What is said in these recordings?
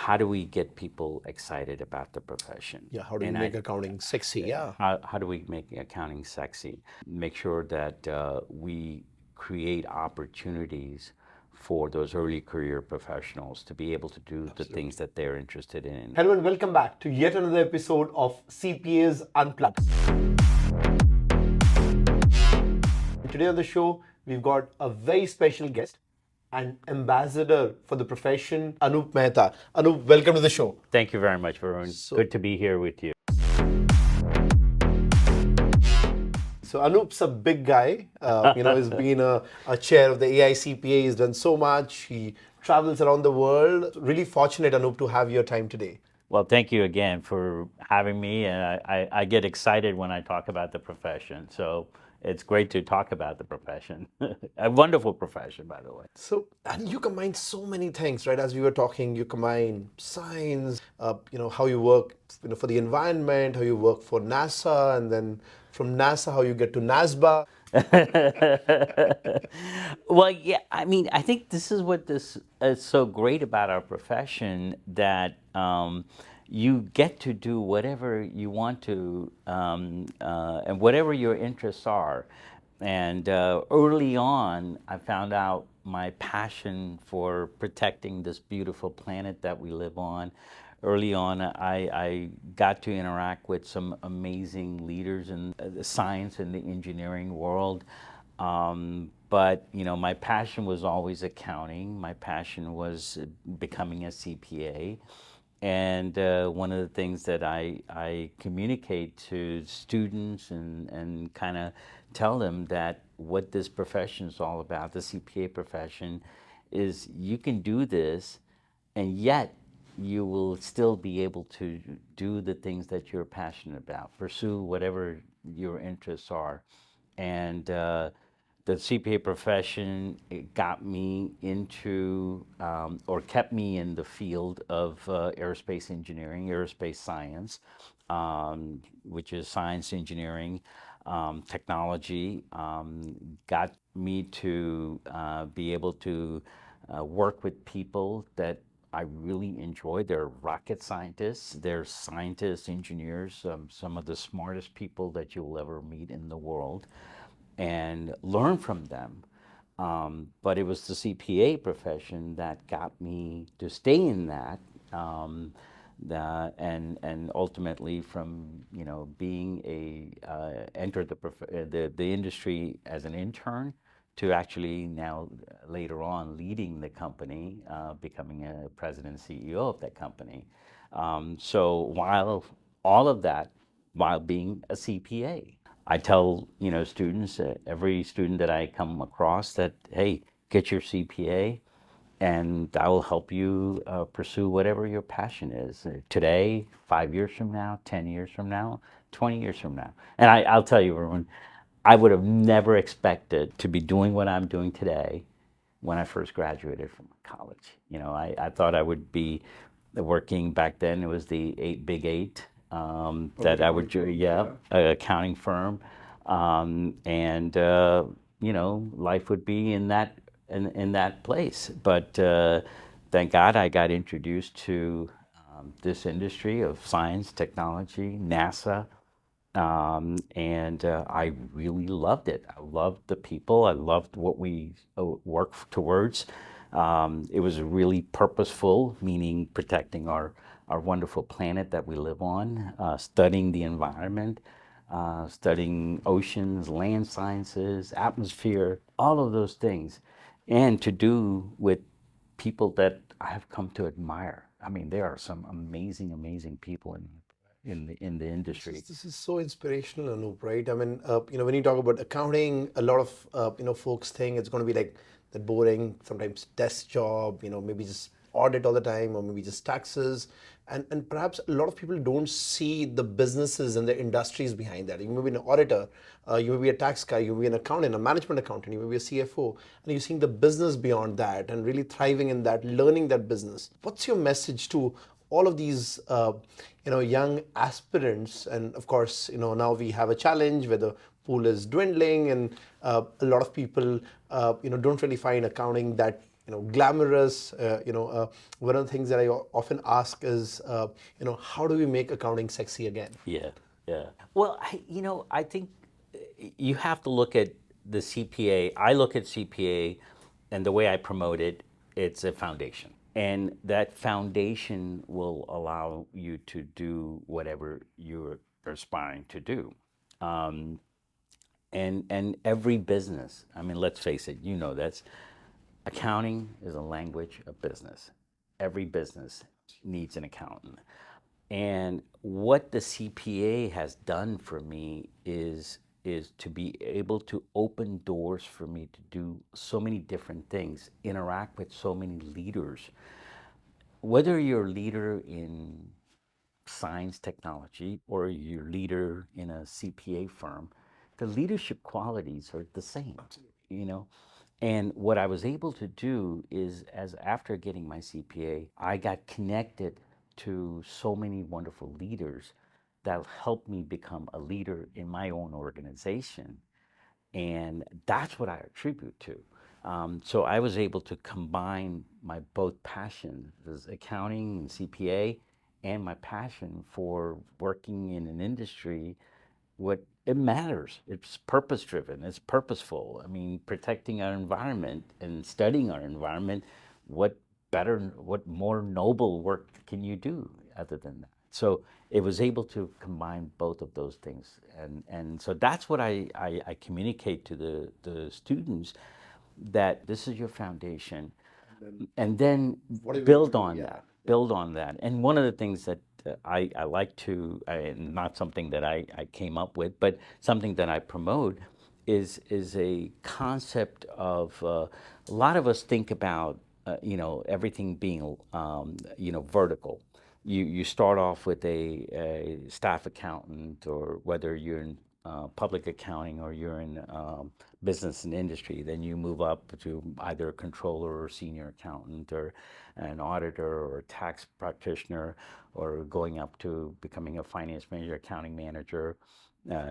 how do we get people excited about the profession? Yeah, how do you And make accounting sexy? Yeah. how do we make accounting sexy? Make sure that we create opportunities for those early career professionals to be able to do the things that they're interested in. Hello and welcome back to yet another episode of CPAs Unplugged. Today on the show, we've got a very special guest, an ambassador for the profession, Anoop Mehta. Anoop, welcome to the show. Thank you very much, Varun. Good to be here with you. So Anoop's a big guy. He's been a chair of the AICPA. He's done so much. He travels around the world. Really fortunate, Anoop, to have your time today. Well, thank you again for having me. And I get excited when I talk about the profession. So it's great to talk about the profession. A wonderful profession, by the way. So, and you combine so many things, right? As we were talking, you combine science, how you work, for the environment, how you work for NASA, and then from NASA, how you get to NASBA. Well, yeah, I mean, I think this is what this is so great about our profession, that you get to do whatever you want to, and whatever your interests are. And early on, I found out my passion for protecting this beautiful planet that we live on. Early on, I got to interact with some amazing leaders in the science and the engineering world. But my passion was always accounting. My passion was becoming a CPA. And one of the things that I communicate to students and kind of tell them that what this profession is all about, the CPA profession, is you can do this, and yet you will still be able to do the things that you're passionate about, pursue whatever your interests are. And the CPA profession, it got me into, or kept me in the field of aerospace engineering, aerospace science, which is science, engineering, technology. Got me to be able to work with people that I really enjoy. They're rocket scientists, they're scientists, engineers, some of the smartest people that you'll ever meet in the world, and learn from them. But it was the CPA profession that got me to stay in that, and ultimately from being entered the industry as an intern, to actually now later on leading the company, becoming a president and CEO of that company. So while all of that, while being a CPA, I tell students, every student that I come across, that hey, get your CPA, and I will help you pursue whatever your passion is today, 5 years from now, 10 years from now, 20 years from now. And I'll tell you, Varun, I would have never expected to be doing what I'm doing today when I first graduated from college. I thought I would be working back then. It was the big eight, that I would, yeah, accounting firm, and life would be in that place. But thank God I got introduced to this industry of science, technology, NASA, and I really loved it. I loved the people. I loved what we work towards. It was really purposeful, meaning protecting our wonderful planet that we live on, studying the environment, studying oceans, land sciences, atmosphere, all of those things, and to do with people that I have come to admire. I mean, there are some amazing, amazing people in the industry. This is so inspirational, Anoop, right? I mean, when you talk about accounting, a lot of, folks think it's going to be like that boring, sometimes desk job, maybe just audit all the time, or maybe just taxes. And perhaps a lot of people don't see the businesses and the industries behind that. You may be an auditor, you may be a tax guy, you may be an accountant, a management accountant, you may be a CFO, and you're seeing the business beyond that and really thriving in that, learning that business. What's your message to all of these young aspirants? And of course, now we have a challenge where the pool is dwindling, and a lot of people don't really find accounting that glamorous. One of the things that I often ask is, how do we make accounting sexy again? Yeah, yeah. Well, I think you have to look at the CPA. I look at CPA, and the way I promote it, it's a foundation, and that foundation will allow you to do whatever you're aspiring to do. Um, and every business, I mean, let's face it, that's accounting is a language of business. Every business needs an accountant. And what the CPA has done for me is to be able to open doors for me to do so many different things, interact with so many leaders. Whether you're a leader in science technology or you're a leader in a CPA firm, the leadership qualities are the same, you know. And what I was able to do is, as after getting my CPA, I got connected to so many wonderful leaders that helped me become a leader in my own organization, and that's what I attribute to. So I was able to combine my both passions, as accounting and CPA, and my passion for working in an industry. What it matters, it's purpose driven, it's purposeful. I mean, protecting our environment and studying our environment. What better, what more noble work can you do other than that? So it was able to combine both of those things, and so that's what I communicate to the students, that this is your foundation, and then build on that, build on that. And one of the things that I like to, not something that I came up with, but something that I promote, is a concept of, a lot of us think about, everything being, vertical. You start off with a staff accountant, or whether you're in public accounting or you're in business and industry, then you move up to either a controller or senior accountant or an auditor or a tax practitioner, or going up to becoming a finance manager, accounting manager,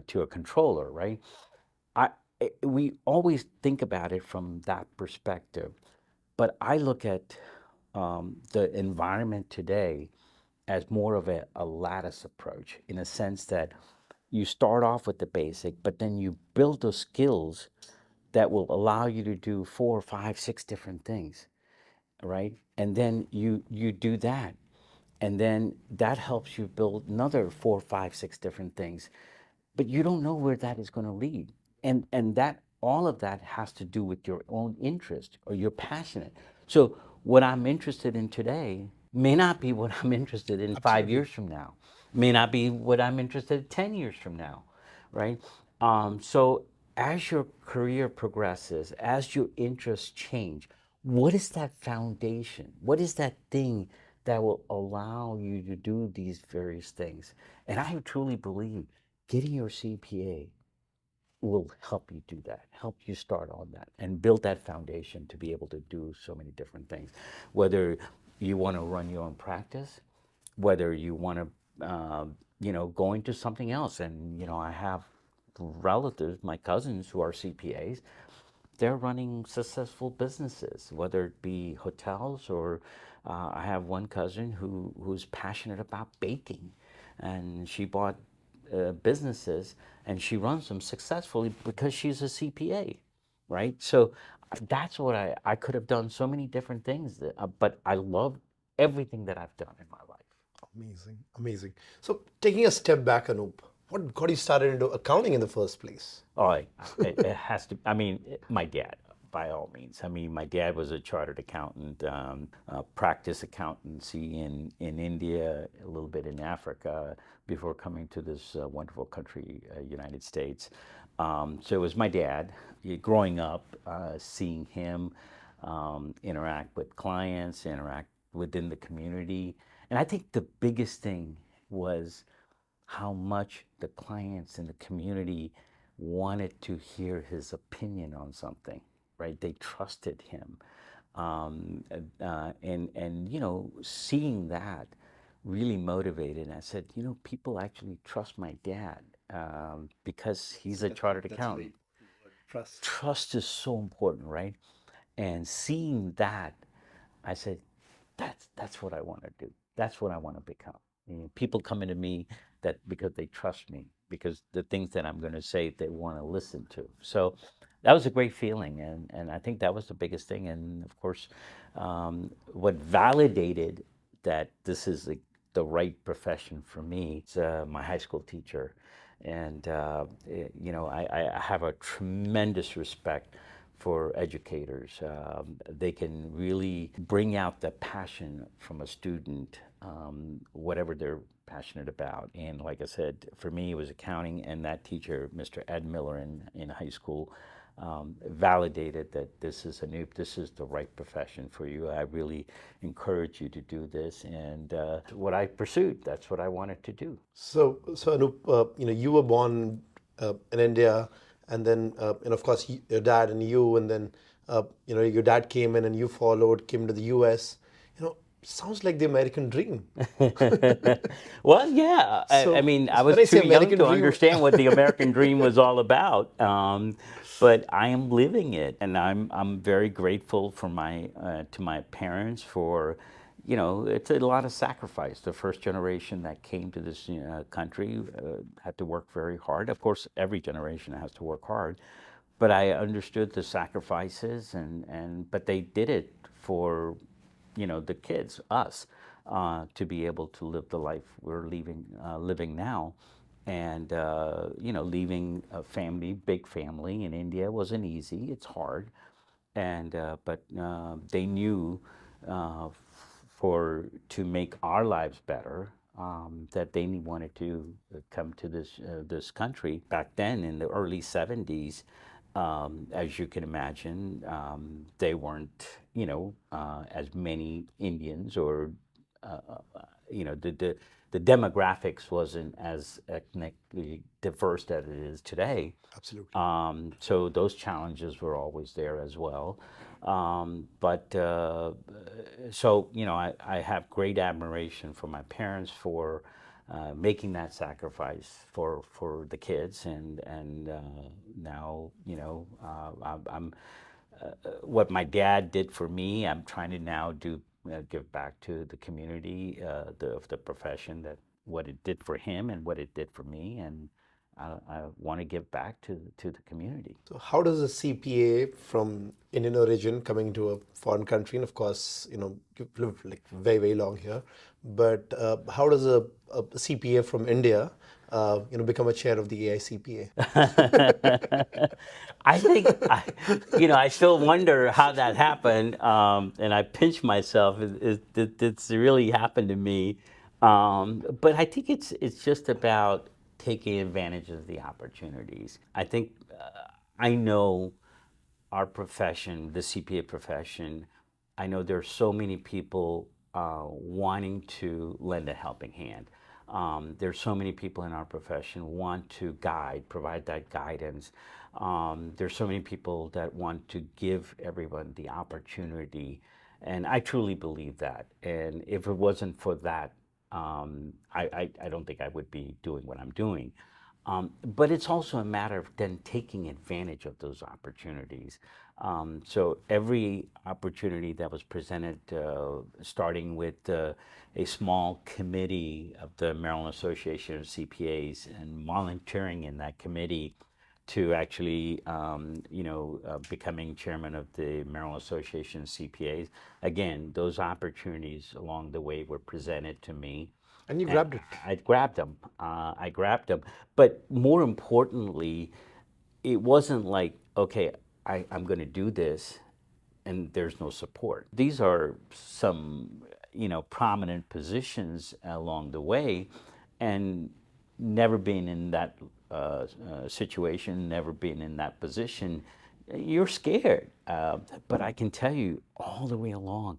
to a controller, right? I, we always think about it from that perspective, but I look at the environment today as more of a lattice approach, in a sense that you start off with the basic, but then you build those skills that will allow you to do four, five, six different things, right? And then you do that, and then that helps you build another four, five, six different things, but you don't know where that is going to lead. And that, all of that has to do with your own interest, or you're passionate. So what I'm interested in today may not be what I'm interested in 5 years from now, may not be what I'm interested in 10 years from now, right? So as your career progresses, as your interests change, what is that foundation? What is that thing that will allow you to do these various things? And I truly believe getting your CPA will help you do that, help you start on that, and build that foundation to be able to do so many different things. Whether you want to run your own practice, whether you want to, go into something else. And, I have relatives, my cousins who are CPAs, they're running successful businesses, whether it be hotels or, I have one cousin who's passionate about baking, and she bought businesses, and she runs them successfully because she's a CPA, right? So that's what I could have done so many different things, but I love everything that I've done in my life. Amazing, amazing. So, taking a step back, Anoop, what got you started into accounting in the first place? Oh, it has to. I mean, my dad, by all means. I mean, my dad was a chartered accountant, practiced accountancy in India, a little bit in Africa, before coming to this wonderful country, United States. So it was my dad. Growing up, seeing him interact with clients, interact within the community, and I think the biggest thing was how much the clients in the community wanted to hear his opinion on something, right? They trusted him. And seeing that really motivated. And I said, people actually trust my dad, because he's a chartered accountant. Trust. Trust is so important, right? And seeing that, I said, that's what I want to do. That's what I want to become. People coming to me that because they trust me, because the things that I'm going to say they want to listen to. So that was a great feeling, and I think that was the biggest thing. And of course, what validated that this is the right profession for me is my high school teacher, and I have a tremendous respect for educators. They can really bring out the passion from a student, whatever they're passionate about. And like I said, for me, it was accounting, and that teacher, Mr. Ed Miller in high school, validated that this is Anoop, this is the right profession for you. I really encourage you to do this. And what I pursued, that's what I wanted to do. So Anup, you were born in India, and then, and of course, your dad and you, and then, your dad came in and you followed, came to the U.S. Sounds like the American dream. Well, yeah. I So, mean, I so was when I say too young American to dream, understand what the American dream was all about, but I am living it, and I'm very grateful for my to my parents for, it's a lot of sacrifice. The first generation that came to this country had to work very hard. Of course, every generation has to work hard, but I understood the sacrifices, and but they did it for the kids, us, to be able to live the life we're living now. And, leaving a family, big family in India wasn't easy. It's hard. And, but they knew to make our lives better, that they wanted to come to this country. Back then, in the early '70s, as you can imagine, they weren't, as many Indians, or you know, the demographics wasn't as ethnically diverse as it is today. absolutely. So those challenges were always there as well. But so, I have great admiration for my parents for making that sacrifice for the kids, and now, I'm what my dad did for me, I'm trying to now give back to the community, the profession, that what it did for him and what it did for me, and I want to give back to the community. So how does a CPA from Indian origin coming to a foreign country, and of course, you've lived like very, very long here, but how does a CPA from India, become a chair of the AICPA? I think I still wonder how that happened, and I pinch myself. It's really happened to me, but I think it's just about taking advantage of the opportunities. I think I know our profession, the CPA profession, I know there's so many people wanting to lend a helping hand. There's so many people in our profession want to provide that guidance. There's so many people that want to give everyone the opportunity, and I truly believe that. And if it wasn't for that, I don't think I would be doing what I'm doing. But it's also a matter of then taking advantage of those opportunities. So every opportunity that was presented, starting with a small committee of the Maryland Association of CPAs, and volunteering in that committee, to actually, becoming chairman of the Maryland Association of CPAs. Again, those opportunities along the way were presented to me, And you and grabbed it. I grabbed them. But more importantly, it wasn't like, okay, I'm going to do this, and there's no support. These are some, prominent positions along the way, and never being in that situation, never being in that position, you're scared. But I can tell you, all the way along,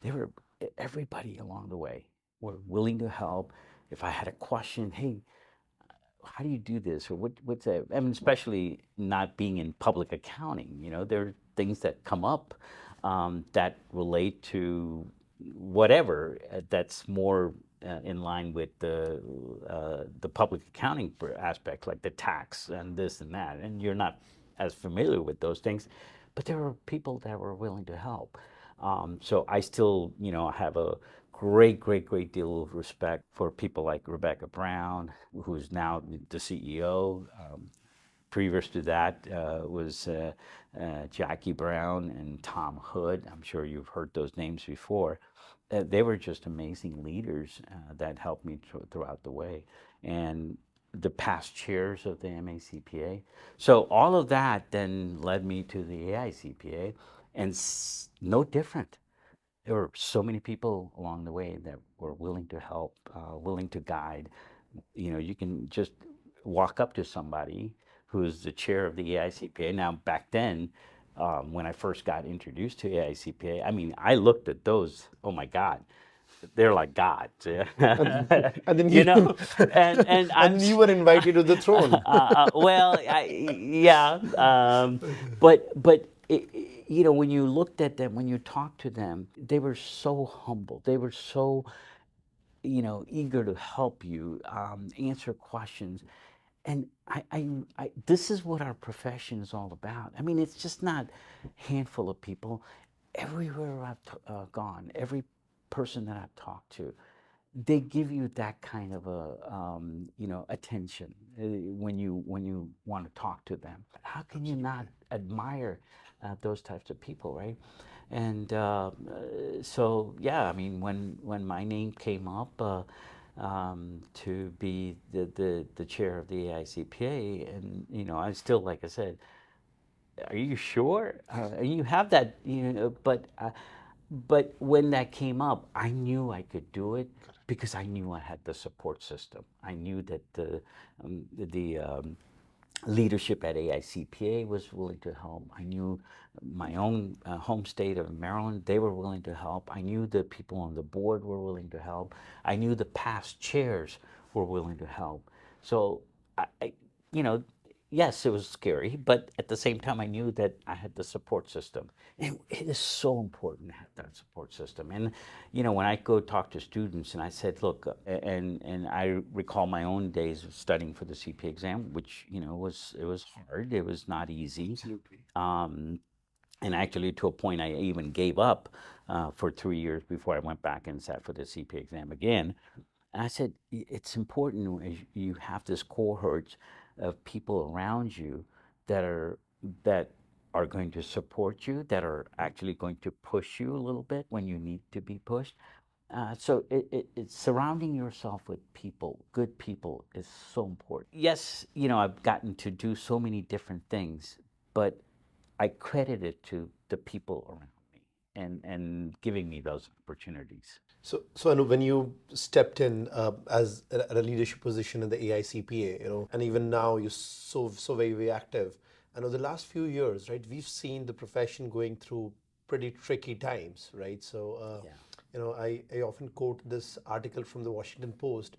there were everybody along the way were willing to help. If I had a question, hey, how do you do this, or what's that? I mean, especially not being in public accounting, there are things that come up that relate to whatever, that's more in line with the public accounting aspect, like the tax and this and that, and you're not as familiar with those things. but there were people that were willing to help. So I still, have a great deal of respect for people like Rebecca Brown, who's now the CEO. Previous to that was Jackie Brown and Tom Hood. I'm sure you've heard those names before. They were just amazing leaders that helped me throughout the way. And the past chairs of the MACPA. So all of that then led me to the AICPA, and no different. There were so many people along the way that were willing to help, willing to guide. You can just walk up to somebody who's the chair of the AICPA. Now, back then, when I first got introduced to AICPA, I mean, I looked at those, oh my God, they're like gods. And, Yeah. and then you you know, and and then you were invited to the throne. well, yeah, but when you looked at them, when you talked to them, they were so humble. They were so eager to help you, answer questions. And this is what our profession is all about. I mean, it's just not a handful of people. Everywhere I've gone, every person that I've talked to, they give you that kind of a attention when you want to talk to them. How can you not admire those types of people, right? And so yeah, I mean, when my name came up to be the chair of the AICPA, and I still, like I said, are you sure? You have that, but when that came up, I knew I could do it because I knew I had the support system. I knew that the leadership at AICPA was willing to help. I knew my own home state of Maryland, they were willing to help. I knew the people on the board were willing to help. I knew the past chairs were willing to help. So, you know, yes, it was scary, but at the same time, I knew that I had the support system. And it is so important to have that support system. And, when I go talk to students and I said, look, and I recall my own days of studying for the CPA exam, which, it was hard. It was not easy. Absolutely. Um, and actually, to a point, I even gave up for 3 years before I went back and sat for the CPA exam again. And I said, it's important as you have this cohort of people around you that are that are going to support you, that are actually going to push you a little bit when you need to be pushed. So it's surrounding yourself with people, good people, is so important. Yes, I've gotten to do so many different things, but I credit it to the people around me and giving me those opportunities. So Anu, when you stepped in as at a leadership position in the AICPA, and even now you're so very active. I know the last few years, right? We've seen the profession going through pretty tricky times, right? So, Yeah. I often quote this article from the Washington Post,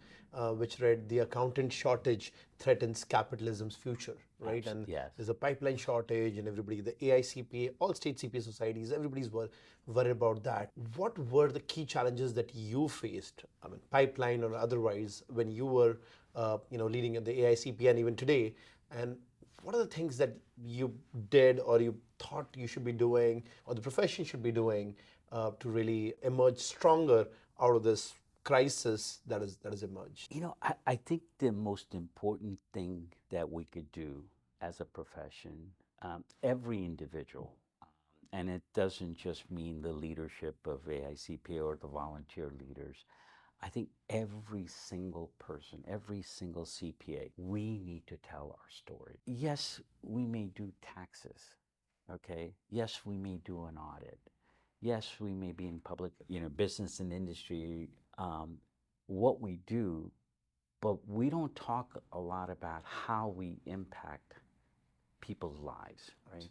which read, "The accountant shortage threatens capitalism's future," right? And Yes. there's a pipeline shortage, and everybody, the AICPA, all state CPA societies, everybody's worried about that. What were the key challenges that you faced, I mean, pipeline or otherwise, when you were, leading the AICPA and even today? And what are the things that you did or you thought you should be doing or the profession should be doing to really emerge stronger out of this crisis that has emerged? I think the most important thing that we could do as a profession, every individual, and it doesn't just mean the leadership of AICP or the volunteer leaders. I think every single person, every single CPA, we need to tell our story. Yes, we may do taxes, okay? Yes, we may do an audit. Yes, we may be in public, business and industry, um, what we do, but we don't talk a lot about how we impact people's lives, right?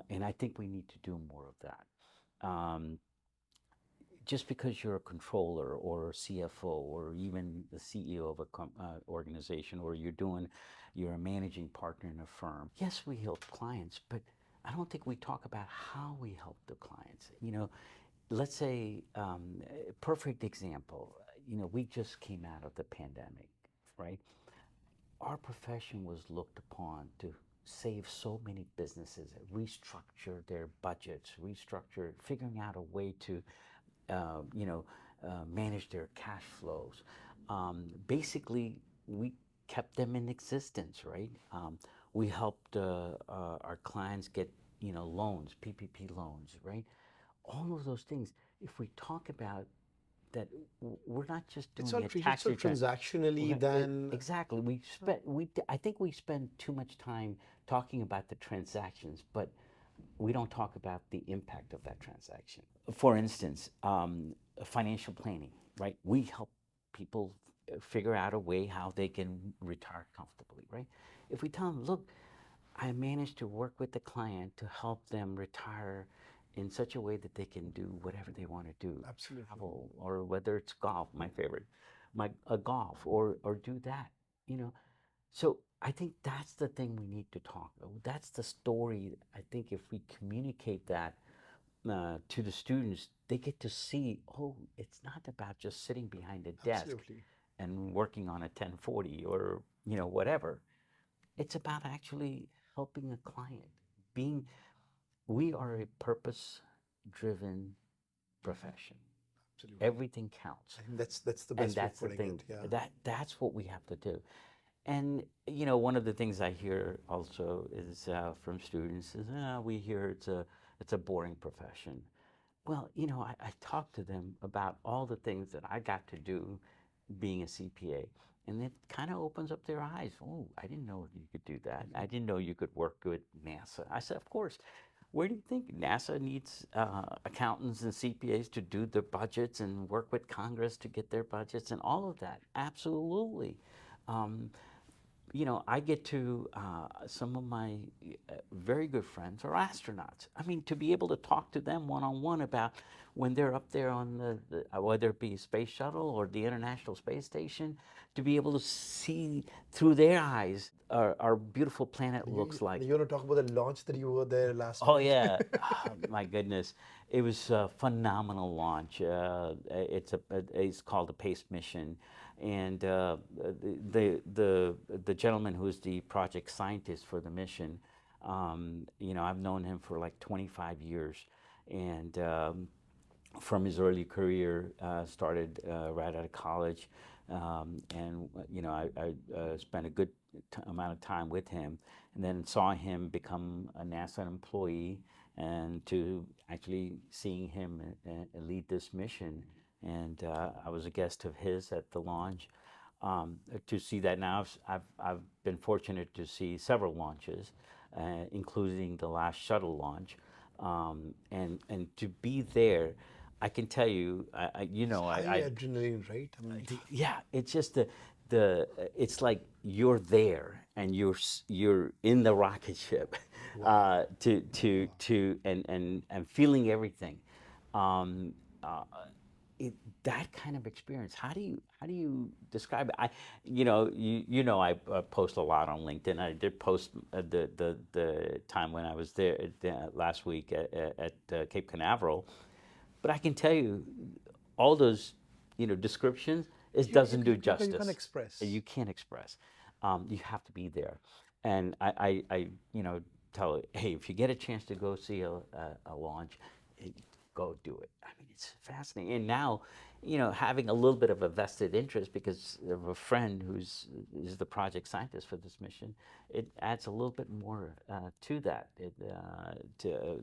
And I think we need to do more of that. Just because you're a controller or a CFO or even the CEO of a organization, or you're a managing partner in a firm. Yes, we help clients, but I don't think we talk about how we help the clients. Let's say, a perfect example. We just came out of the pandemic, right? Our profession was looked upon to saved so many businesses, restructure their budgets, restructure, figuring out a way to, you know, manage their cash flows. Basically, we kept them in existence, right? We helped our clients get, you know, loans, PPP loans, right? All of those things. If we talk about that, we're not just It's doing all a treated tax so return. transactionally than. Exactly. I think we spend too much time talking about the transactions, but we don't talk about the impact of that transaction. For instance, financial planning, right? We help people figure out a way how they can retire comfortably, right? If we tell them, look, I managed to work with the client to help them retire in such a way that they can do whatever they want to do, Absolutely. travel, or whether it's golf, my favorite, golf, or do that, you know. So I think that's the thing we need to talk about. That's the story. I think if we communicate that to the students, they get to see, oh, it's not about just sitting behind a desk Absolutely. and working on a 1040 or, you know, whatever. It's about actually helping a client. Being, we are a purpose driven profession. Absolutely. Everything counts. I think that's the And best way of that's the putting thing. it. Yeah. That's what we have to do. And you know, one of the things I hear also is from students is, we hear it's a boring profession. Well, you know, I talk to them about all the things that I got to do being a CPA, and it kind of opens up their eyes. Oh, I didn't know you could do that. I didn't know you could work with NASA. I said, of course. Where do you think NASA needs accountants and CPAs to do their budgets and work with Congress to get their budgets and all of that? Absolutely. Um, you know, I get to, some of my very good friends are astronauts. I mean, to be able to talk to them one on one about when they're up there on whether it be a space shuttle or the International Space Station, to be able to see through their eyes our beautiful planet looks like. You want to talk about the launch that you were there last Oh week? yeah, my goodness, it was a phenomenal launch. It's called the PACE mission, and the gentleman who's the project scientist for the mission, you know, I've known him for like 25 years, and from his early career, started right out of college, and you know I spent a good amount of time with him, and then saw him become a NASA employee, and to actually seeing him lead this mission, and I was a guest of his at the launch. To see that now, I've been fortunate to see several launches, including the last shuttle launch, and to be there, I can tell you, you It's know, high adrenaline, right? I mean, yeah, it's just it's like you're there and you're in the rocket ship, wow. and feeling everything. Um, uh, that kind of experience. How do you describe it? You know I post a lot on LinkedIn. I did post the time when I was there last week at Cape Canaveral, but I can tell you, all those, you know, descriptions, it doesn't do You can justice. You express. can't express. You have to be there. And you know, tell, hey, if you get a chance to go see a launch, eh, go do it. I mean, it's fascinating. And now, you know, having a little bit of a vested interest because of a friend who's is the project scientist for this mission, it adds a little bit more to that. To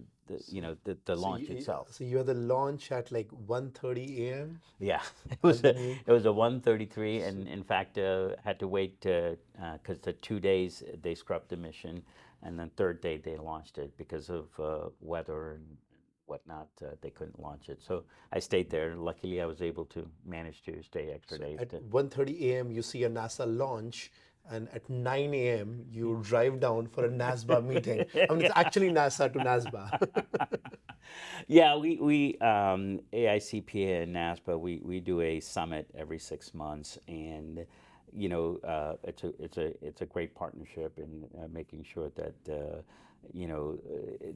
you know, the launch itself. So you had the launch at like 1:30 a.m. Yeah, and then you. it was a 1:33, So and in fact, had to wait because the 2 days they scrubbed the mission, and then third day they launched it because of weather and whatnot. They couldn't launch it, so I stayed there. Luckily, I was able to manage to stay extra So days. at To 1:30 a.m. you see a NASA launch, and at 9 a.m. you drive down for a NASBA meeting. I mean, it's actually NASA to NASBA. Yeah, AICPA and NASPA, we do a summit every 6 months, and you know, it's a great partnership in making sure that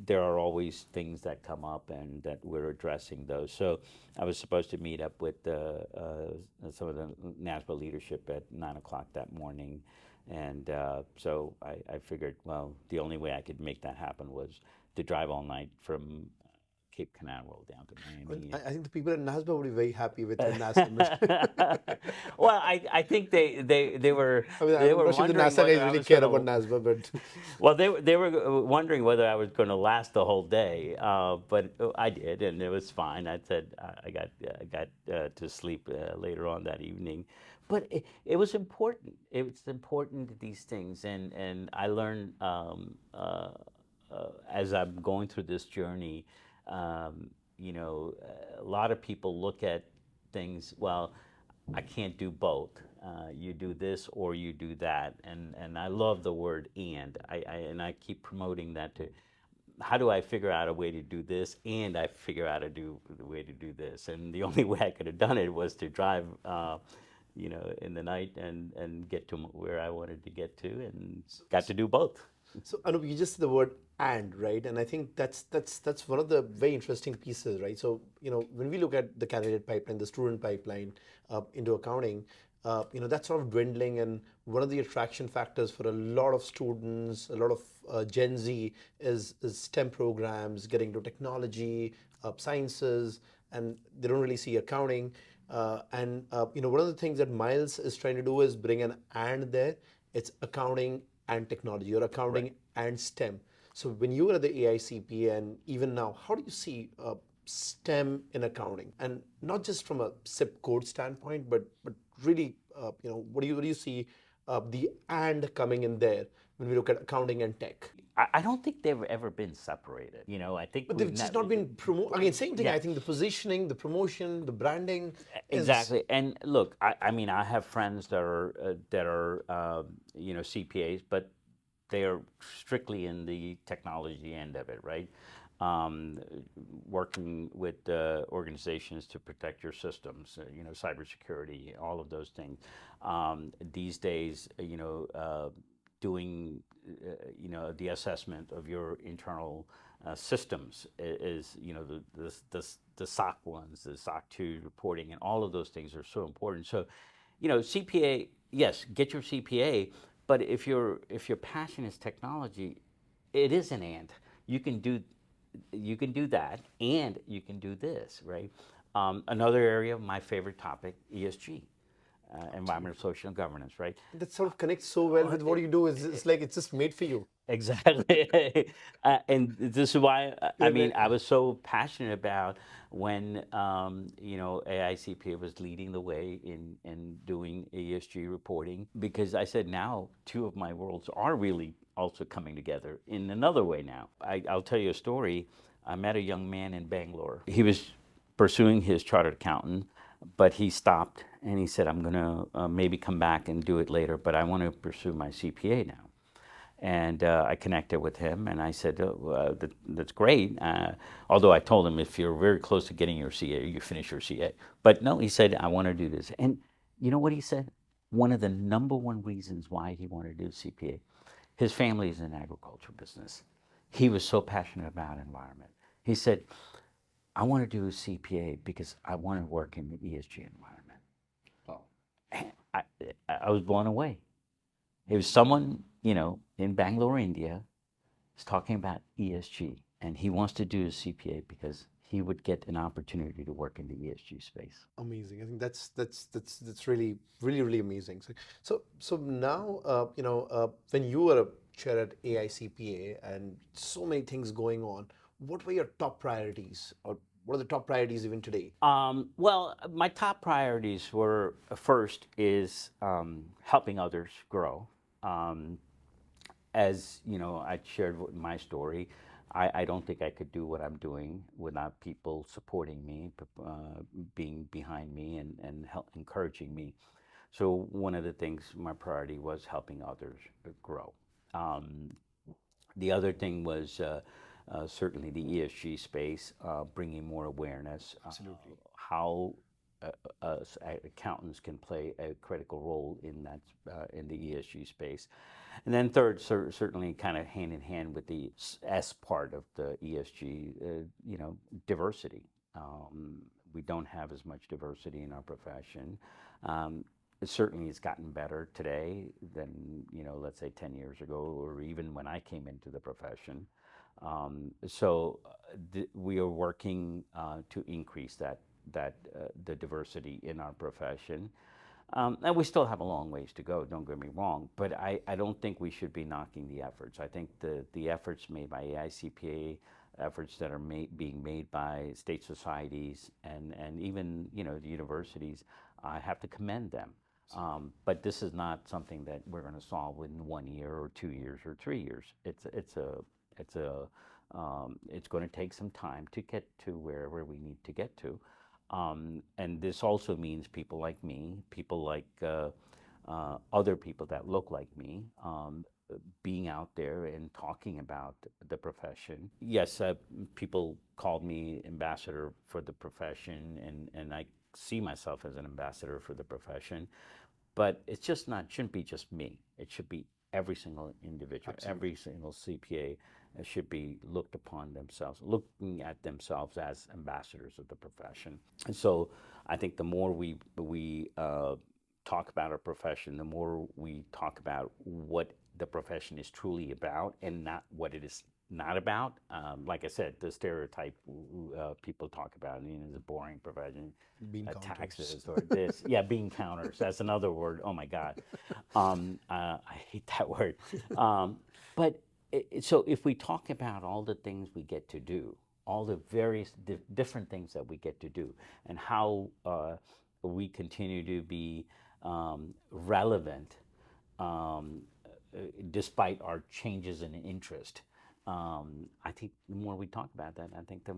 there are always things that come up and that we're addressing those. So I was supposed to meet up with some of the NASBA leadership at 9 o'clock that morning. And so I figured, well, the only way I could make that happen was to drive all night from Cape Canaveral down to I mean, Miami. I think the people at NASBA would be very happy with your NASA mission. Well, I think they were I mean, they I'm were not sure the wondering NASA whether guys I really was care going about to. NASBA, but Well, they were wondering whether I was going to last the whole day, but I did, and it was fine. I said I got to sleep later on that evening, but it was important. It was important, these things, and I learned as I'm going through this journey. Um, a lot of people look at things. Well, I can't do both. You do this or you do that, and I love the word and. I keep promoting that to. How do I figure out a way to do this, and I figure out the way to do this, and the only way I could have done it was to drive, in the night and get to where I wanted to get to, and got to do both. so Anup, you just said the word "and," right? And I think that's one of the very interesting pieces, right? So when we look at the candidate pipeline, the student pipeline into accounting, that's sort of dwindling, and one of the attraction factors for a lot of students, a lot of Gen Z is STEM programs, getting to technology, sciences, and they don't really see accounting. And one of the things that Miles is trying to do is bring an "and" there. It's accounting and technology, or Right. accounting and STEM. So when you were at the AICPA and even now, how do you see STEM in accounting, and not just from a SIP code standpoint, but really, what do you see the "and" coming in there when we look at accounting and tech? I don't think they've ever been separated. I think But we've they've just never. not been again, same thing. Yeah. I think the positioning, the promotion, the branding is Exactly. And look, I mean, I have friends that are CPAs, but they are strictly in the technology end of it, right? Um, Working with organizations to protect your systems, cybersecurity, all of those things. These days, doing, the assessment of your internal systems is, the SOC ones, the SOC 2 reporting, and all of those things are so important. So, CPA, yes, get your CPA, but if your passion is technology, it is an and. You can do you can do that, and you can do this, right? Another area, my favorite topic, ESG, environmental, absolutely. social, and governance, right? That sort of connects so well with what you do. Is it's like it's just made for you. Exactly. And this is why, I mean, When I was so passionate about when, AICPA was leading the way in doing ESG reporting, because I said now two of my worlds are really also coming together in another way now. I'll tell you a story. I met a young man in Bangalore. He was pursuing his chartered accountant, but he stopped and he said, I'm going to maybe come back and do it later, but I want to pursue my CPA now. And I connected with him, and I said, "That's great." Although I told him, if you're very close to getting your CA, you finish your CA. But no, he said, "I want to do this." And you know what he said? One of the number one reasons why he wanted to do CPA, his family is in agriculture business. He was so passionate about environment. He said, "I want to do a CPA because I want to work in the ESG environment." wow. And I was blown away. It was someone, in Bangalore, India, is talking about ESG, and he wants to do his CPA because he would get an opportunity to work in the ESG space. Amazing. I think that's really really really amazing. So now when you were a chair at AICPA and so many things going on, what were your top priorities, or what are the top priorities even today? Well, my top priorities were, first is helping others grow. Um, as I shared my story. I don't think I could do what I'm doing without people supporting me, being behind me, and encouraging me. So one of the things, my priority was helping others grow. Um, the other thing was certainly the ESG space, bringing more awareness. Absolutely. How? accountants can play a critical role in that in the ESG space. And then third, certainly kind of hand in hand with the S part of the ESG, diversity. We don't have as much diversity in our profession. Certainly, it's gotten better today than let's say 10 years ago, or even when I came into the profession. We are working to increase the diversity in our profession. And we still have a long ways to go, don't get me wrong, but I don't think we should be knocking the efforts. I think the efforts made by AICPA, efforts that are being made by state societies and even the universities, I have to commend them. But this is not something that we're going to solve in 1 year or 2 years or 3 years. It's going to take some time to get to wherever we need to get to. And this also means people like me, people like other people that look like me, being out there and talking about the profession. Yes, people called me ambassador for the profession, and I see myself as an ambassador for the profession. But it's just not, shouldn't be just me. It should be every single individual, every single CPA should be looking at themselves as ambassadors of the profession. And so I think the more we talk about our profession, the more we talk about what the profession is truly about and not what it is not about. Like I said, the stereotype people talk about, it's a boring profession, Bean counters. taxes or this. Yeah, bean counters. That's another word. Oh my God. I hate that word. But so if we talk about all the things we get to do, all the various different things that we get to do, and how we continue to be relevant despite our changes in interest. I think the more we talk about that, I think the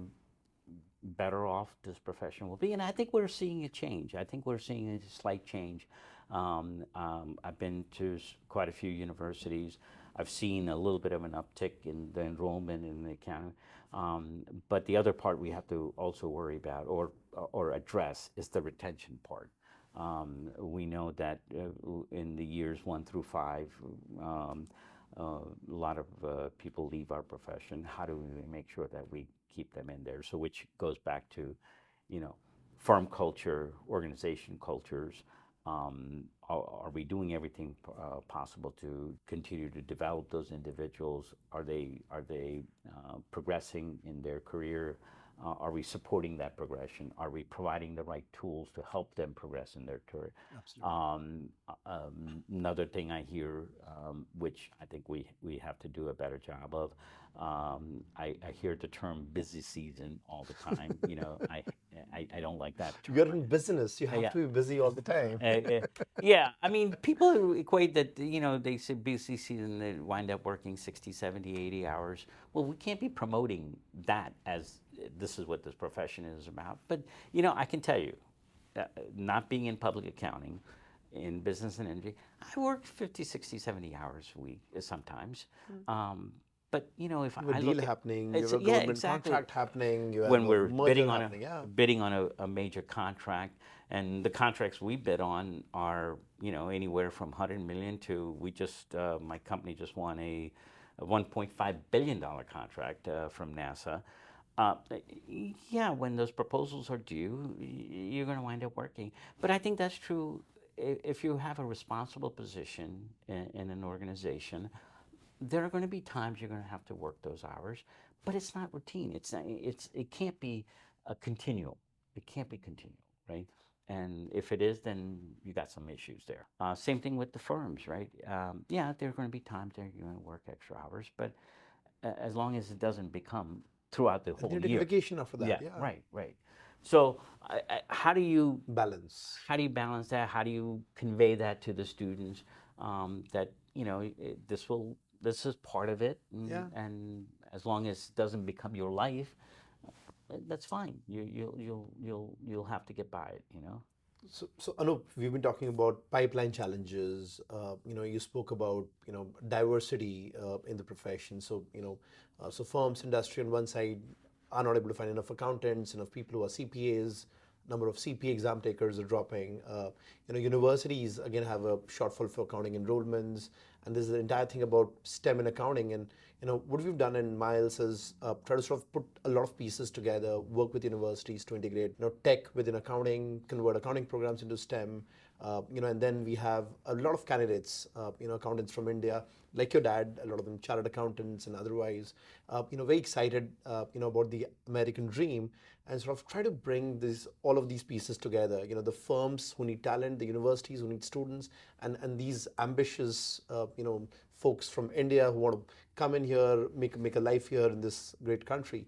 better off this profession will be. And I think we're seeing a change. I think we're seeing a slight change. I've been to quite a few universities. I've seen a little bit of an uptick in the enrollment in the accounting. But the other part we have to also worry about or address is the retention part. We know that in the years 1 through 5, a lot of people leave our profession. How do we make sure that we keep them in there? So, which goes back to, firm culture, organization cultures. Are we doing everything possible to continue to develop those individuals? Are they progressing in their career? Are we supporting that progression? Are we providing the right tools to help them progress in their career? Absolutely. Another thing I hear, which I think we have to do a better job of, I hear the term busy season all the time. I don't like that term. You're in business. You have Yeah. to be busy all the time. Yeah, I mean, people who equate that, they say busy season, they wind up working 60, 70, 80 hours. Well, we can't be promoting that as this is what this profession is about. But, I can tell you, not being in public accounting, in business and energy, I work 50, 60, 70 hours a week sometimes. But, if You have a I deal look at happening. You it's, have a yeah, government exactly. contract happening. You have When a we're merger happening. Yeah. bidding on a major contract, and the contracts we bid on are anywhere from 100 million to my company just won a $1.5 billion contract from NASA. Uh, yeah, when those proposals are due, you're going to wind up working. But I think that's true if you have a responsible position in an organization. There are going to be times you're going to have to work those hours, but it's not routine. It can't be a continual. It can't be continual, right? And if it is, then you got some issues there. Same thing with the firms, right? Yeah, there are going to be times there you're going to work extra hours, but as long as it doesn't become throughout the And whole you take a year. vacation after that. Yeah, Yeah. right, right. So, how do you Balance. balance that? How do you convey that to the students that this is part of it, Yeah. and as long as it doesn't become your life, that's fine. You'll have to get by it. So Anup, we've been talking about pipeline challenges. You spoke about diversity in the profession. So so firms, industry on one side are not able to find enough accountants, enough people who are CPAs. number of CPA exam takers are dropping. Universities again have a shortfall for accounting enrollments, and there's the entire thing about STEM and accounting. And what we've done in Miles is try to sort of put a lot of pieces together, work with universities to integrate tech within accounting, convert accounting programs into STEM. And then we have a lot of candidates, accountants from India, like your dad, a lot of them chartered accountants and otherwise, very excited, about the American dream, and sort of try to bring all of these pieces together. The firms who need talent, the universities who need students, and these ambitious, folks from India who want to come in here, make a life here in this great country.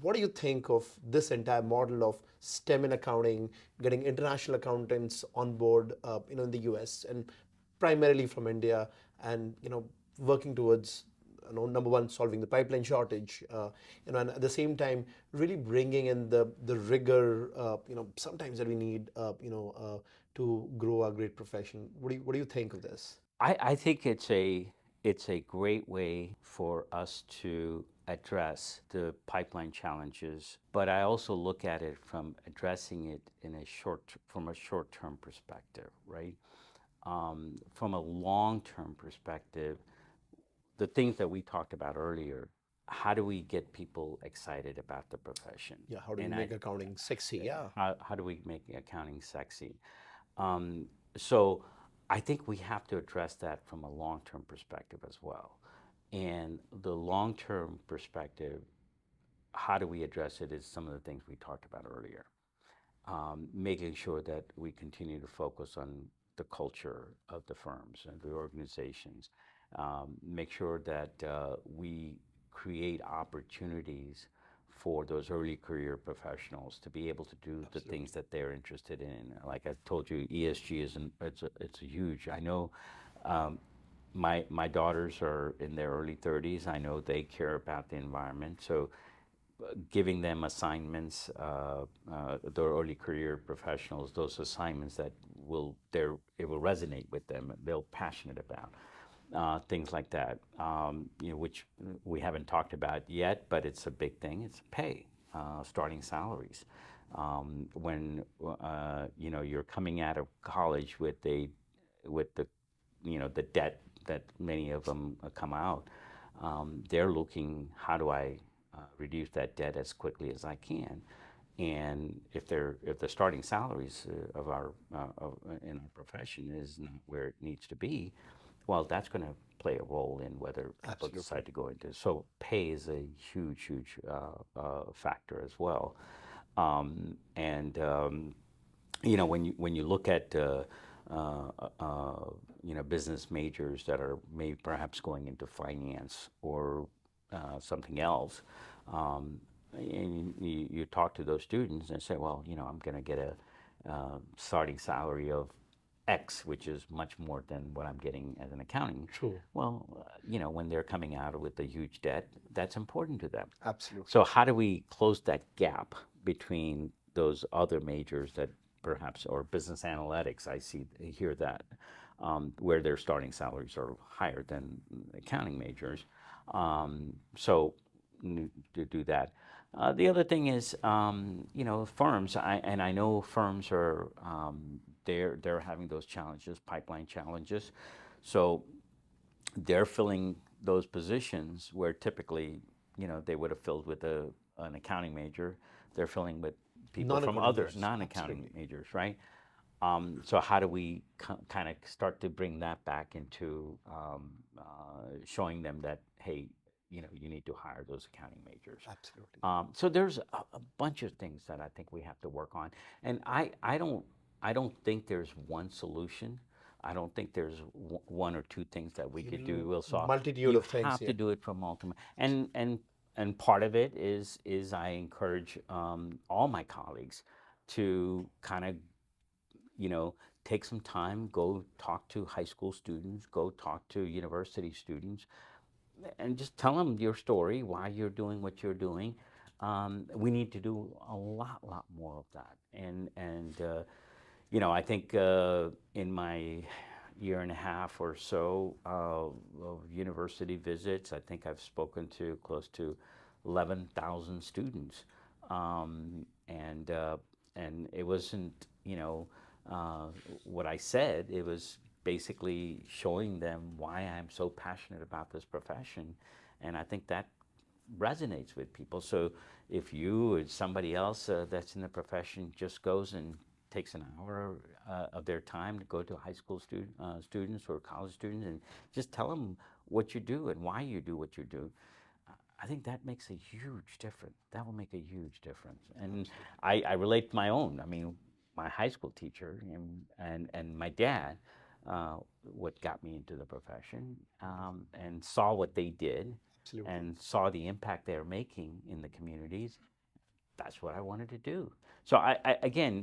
What do you think of this entire model of STEM in accounting, getting international accountants on board, in the US and primarily from India, and working towards number one, solving the pipeline shortage, and at the same time, really bringing in the rigor, sometimes that we need, to grow our great profession. What do you think of this? I think it's a great way for us to address the pipeline challenges, but I also look at it from addressing it from a short-term perspective, right? From a long-term perspective, the things that we talked about earlier, how do we get people excited about the profession? Yeah, how do we And make accounting sexy? Yeah, how do we make accounting sexy? So I think we have to address that from a long-term perspective as well. And the long-term perspective, how do we address it is some of the things we talked about earlier. Making sure that we continue to focus on the culture of the firms and the organizations. Make sure that we create opportunities for those early career professionals to be able to do the things that they're interested in. Like I told you, ESG it's a huge. I know my daughters are in their early 30s. I know they care about the environment. So giving them assignments, the early career professionals, those assignments that it will resonate with them, they're passionate about. Things like that, which we haven't talked about yet, but it's a big thing. It's pay, starting salaries. When you're coming out of college with the debt that many of them come out, they're looking, how do I reduce that debt as quickly as I can? And if the starting salaries in our profession is not where it needs to be, well, that's going to play a role in whether people absolutely. decide to go into. So pay is a huge, huge factor as well. And when you look at business majors that are maybe perhaps going into finance or something else, and you talk to those students and say, well, I'm going to get a starting salary of X, which is much more than what I'm getting as an accounting. True. Well, when they're coming out with a huge debt, that's important to them. Absolutely. So how do we close that gap between those other majors that perhaps, or business analytics, hear that, where their starting salaries are higher than accounting majors. So to do that. The other thing is, firms, and I know firms are, they're having those challenges, pipeline challenges. So they're filling those positions where typically, they would have filled with an accounting major. They're filling with people from Non-accounting other majors. non-accounting Absolutely. majors, right? So how do we kind of start to bring that back into showing them that, hey, you need to hire those accounting majors. Absolutely. So there's a bunch of things that I think we have to work on, and I don't think there's one solution. I don't think there's one or two things that we could do will solve. Multitude You of things. have to Yeah. do it from multiple, and part of it is I encourage all my colleagues to kind of take some time, go talk to high school students, go talk to university students, and just tell them your story, why you're doing what you're doing. We need to do a lot more of that. I think in my year and a half or so of university visits, I think I've spoken to close to 11,000 students, and and it wasn't, uh, what I said. It was basically showing them why I'm so passionate about this profession, and I think that resonates with people. So if you or somebody else that's in the profession just goes and takes an hour of their time to go to high school students or college students and just tell them what you do and why you do what you do, I think that makes a huge difference. That will make a huge difference. And I relate to my own. I mean, my high school teacher and my dad, what got me into the profession, and saw what they did Absolutely. and saw the impact they're making in the communities. That's what I wanted to do. So again,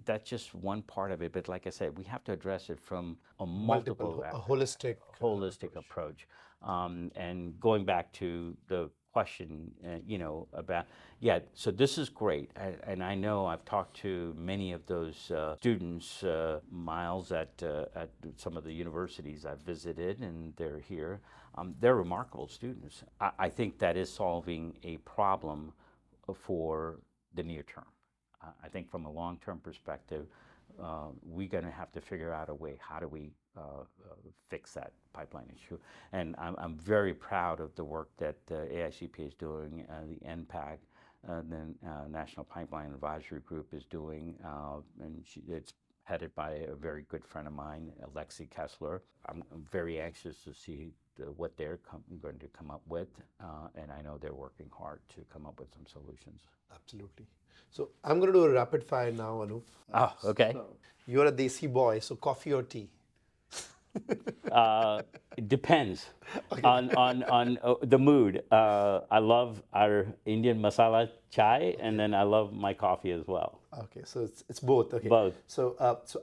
that's just one part of it. But like I said, we have to address it from a multiple, A holistic holistic approach. approach. And going back to the question, about, yeah, so this is great. And I know I've talked to many of those students, Miles, at some of the universities I've visited, and they're here. They're remarkable students. I think that is solving a problem for the near term. I think from a long-term perspective, we're going to have to figure out a way, how do we fix that pipeline issue? And I'm very proud of the work that AICPA is doing, the NPAC, the National Pipeline Advisory Group is doing, and it's headed by a very good friend of mine, Alexi Kessler. I'm very anxious to see what they're going to come up with, and I know they're working hard to come up with some solutions. Absolutely. So I'm going to do a rapid fire now, Anup. Oh, okay. You're a desi boy, so coffee or tea? It depends on the mood. I love our Indian masala chai, and then I love my coffee as well. Okay, so it's both. Okay. Both. So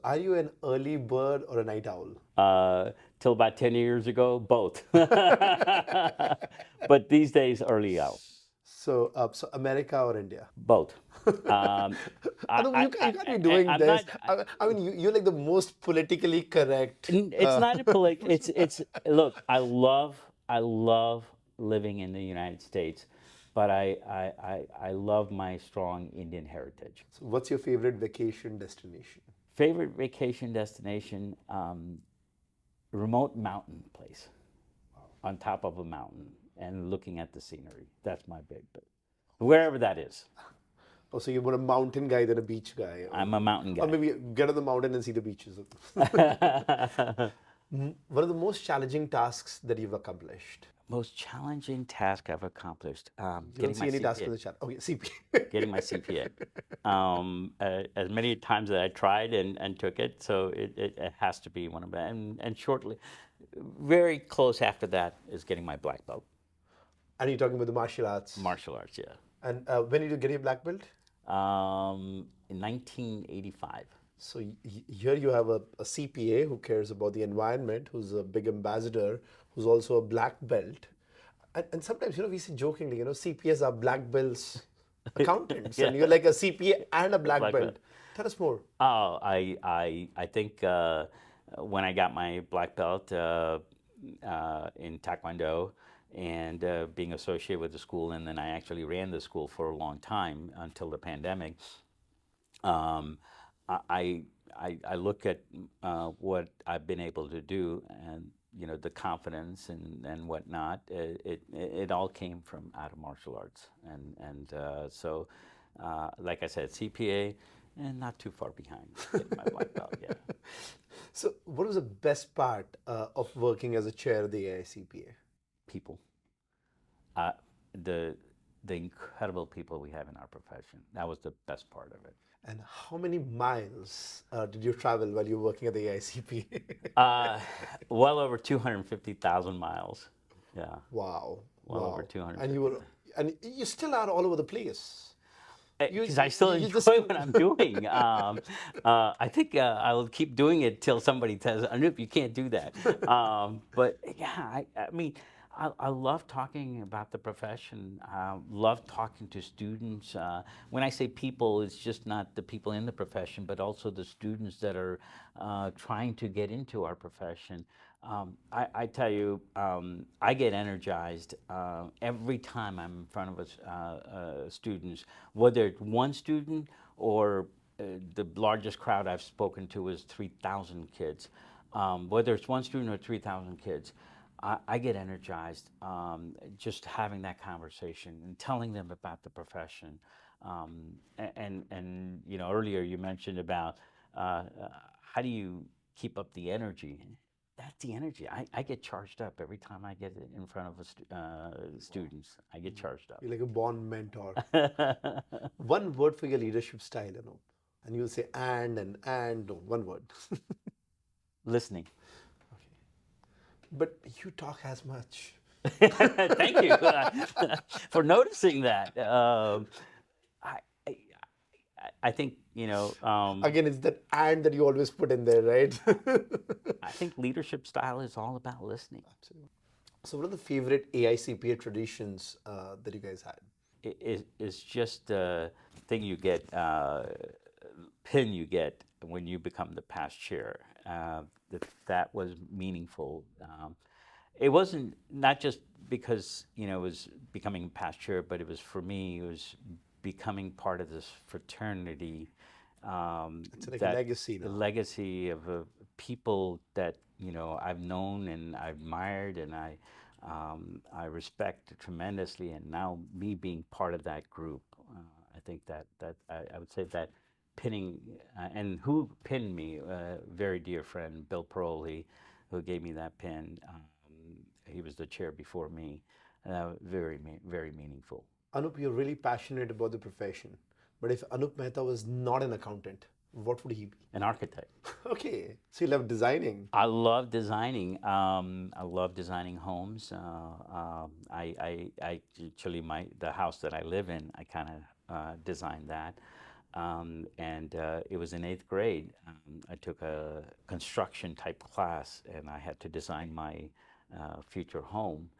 are you an early bird or a night owl? Till about 10 years ago, both. But these days, early out. So America or India? Both. Um, Anup, you can't be doing I'm this. not. I mean, you're like the most politically correct. It's not a political. It's. Look, I love living in the United States, but I love my strong Indian heritage. So what's your favorite vacation destination? Favorite vacation destination, remote mountain place on top of a mountain and looking at the scenery. That's my big, but wherever that is. Oh, so you're more a mountain guy than a beach guy, I'm a mountain or guy. maybe get on the mountain and see the beaches. What are the most challenging tasks that you've accomplished? Most challenging task I've accomplished, You don't getting see my any task CPA. as a challenge. Okay, CPA. Getting my CPA. As many times that I tried and took it, so it has to be one of them. And shortly, very close after that is getting my black belt, And you're talking about the martial arts. martial arts. Yeah, And when did you get your black belt? in 1985. So here you have a CPA who cares about the environment, who's a big ambassador, who's also a black belt. And sometimes, we say jokingly, CPAs are black belts accountants, Yeah, and you're like a CPA and a black black belt. belt. Tell us more. Oh, I think when I got my black belt in Taekwondo and being associated with the school, and then I actually ran the school for a long time until the pandemic. Um, I look at what I've been able to do, and the confidence and whatnot. It all came from out of martial arts, and like I said, CPA, and not too far behind getting my black belt. Yeah, So, what was the best part of working as a chair of the AICPA? people, uh, the the incredible people we have in our profession. That was the best part of it. And how many miles did you travel while you were working at the AICPA? Uh, well over 250,000 miles. Yeah, Wow, well over wow. And 250. you still are all over the place. Because I still You enjoy just what I'm doing. I think I'll keep doing it till somebody says, Anoop, you can't do that. But yeah, I mean, I love talking about the profession. I love talking to students. When I say people, it's just not the people in the profession, but also the students that are trying to get into our profession. I tell you, I get energized every time I'm in front of students, whether it's one student or the largest crowd I've spoken to is 3,000 kids. Whether it's one student or 3,000 kids, I get energized just having that conversation and telling them about the profession. And you know, earlier you mentioned about how do you keep up the energy? That's the energy. I get charged up every time I get in front of students. I get charged You're like a born mentor. up. One word for your leadership style, you know, and you'll say and no, one word. Listening. But you talk as much. Thank you for noticing that. I, I, I think you know. Again, it's that and that you always put in there, right? I think leadership style is all about listening. So, what are the favorite AICPA traditions that you guys had? It's just the thing you get, pin you get when you become the past chair. That was meaningful. It wasn't not just because you know it was becoming past chair, but it was for me. It was becoming part of this fraternity. It's like a That legacy the now. legacy of people that you know I've known and I admired and I respect tremendously, and now me being part of that group, I think I would say that pinning and who pinned me, a very dear friend Bill Paroli, who gave me that pin. He was the chair before me. Very meaningful. Anup, you're really passionate about the profession. But if Anup Mehta was not an accountant, what would he be? An architect. Okay, so you love designing. I love designing. I love designing homes. I actually the house that I live in, I kind of designed that. And it was in eighth grade. I took a construction type class, and I had to design my future home.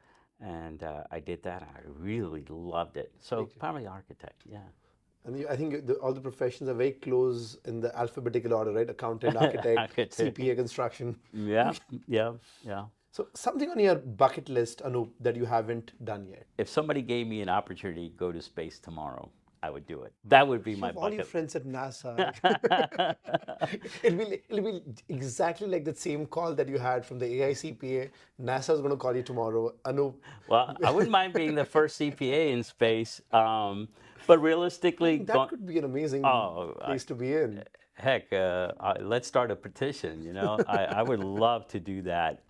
And I did that. I really loved it. So Okay. probably architect. Yeah. And I think all the professions are very close in the alphabetical order, right? Accountant, architect, Architect. CPA, construction. Yeah. Yeah. Yeah. So, something on your bucket list, Anup, that you haven't done yet. If somebody gave me an opportunity to go to space tomorrow, I would do it. That would be You my have all your bucket. friends at NASA. It'll be exactly like the same call that you had from the AICPA. NASA is going to call you tomorrow. Anup, Well, I wouldn't mind being the first CPA in space, but I realistically, think that could be an amazing oh, place to be in. heck, let's start a petition. You know, I would love to do that.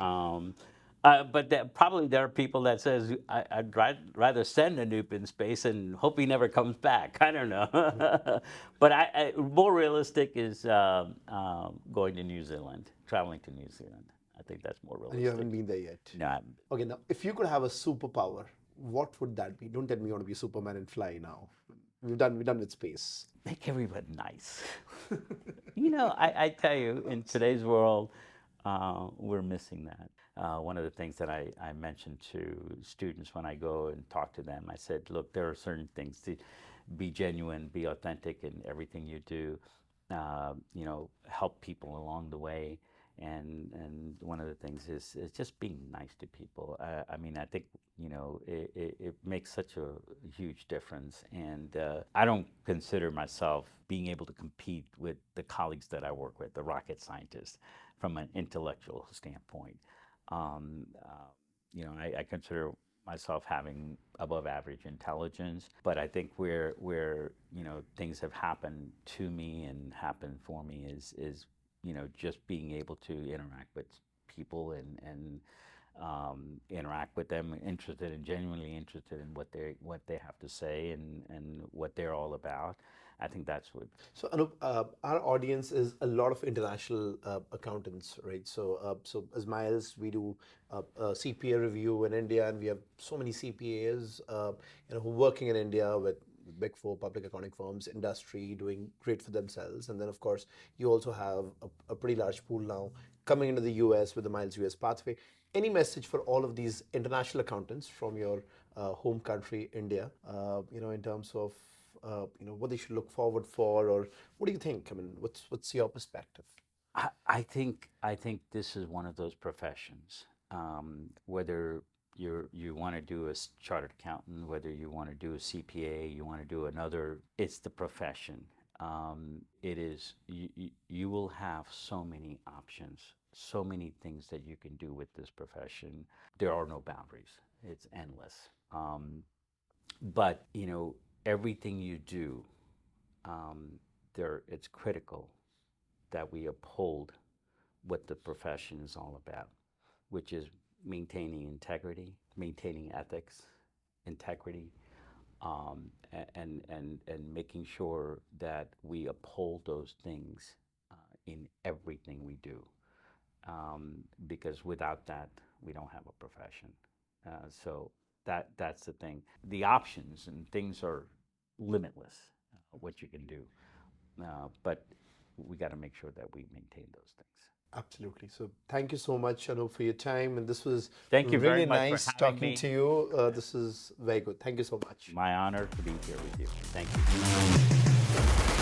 But probably there are people that says I'd rather send Anoop in space and hope he never comes back. I don't know, but more realistic is going to New Zealand, traveling to New Zealand. I think that's more And you realistic. haven't been there yet. No, Okay, now, if you could have a superpower, what would that be? Don't tell me you want to be Superman and fly now. We're done with space. make everyone nice. You know, I tell you, in today's world, we're missing that. One of the things that I mentioned to students when I go and talk to them, I said, look, there are certain things to be genuine, be authentic in everything you do. You know, help people along the way. And one of the things is just being nice to people. I mean, I think you know it makes such a huge difference. And I don't consider myself being able to compete with the colleagues that I work with, the rocket scientists, from an intellectual standpoint. You know, I consider myself having above average intelligence, but I think where you know things have happened to me and happened for me is you know just being able to interact with people and interact with them, interested and genuinely interested in what they have to say and what they're all about. I think that's what. So, Anup, our audience is a lot of international accountants, right? So as Miles, we do a CPA review in India, and we have so many CPAs, who are working in India with big four public accounting firms, industry, doing great for themselves. And then, of course, you also have a pretty large pool now coming into the US with the Miles US pathway. Any message for all of these international accountants from your home country, India, in terms of what they should look forward for, or what do you think? I mean, what's your perspective? I think this is one of those professions. Whether you want to do a chartered accountant, whether you want to do a CPA, you want to do another, it's the profession. it is you will have so many options, so many things that you can do with this profession. There are no boundaries. It's endless. But everything you do, it's critical that we uphold what the profession is all about, which is maintaining integrity, maintaining ethics, integrity, and making sure that we uphold those things in everything we do. Because without that, we don't have a profession. So that's the thing. The options and things are limitless, what you can do. But we got to make sure that we maintain those things. Absolutely. So thank you so much, Anoop, for your time. And this was Thank you very really much for nice having talking me. to you. This is very good. Thank you so much. My honor to be here with you. Thank you.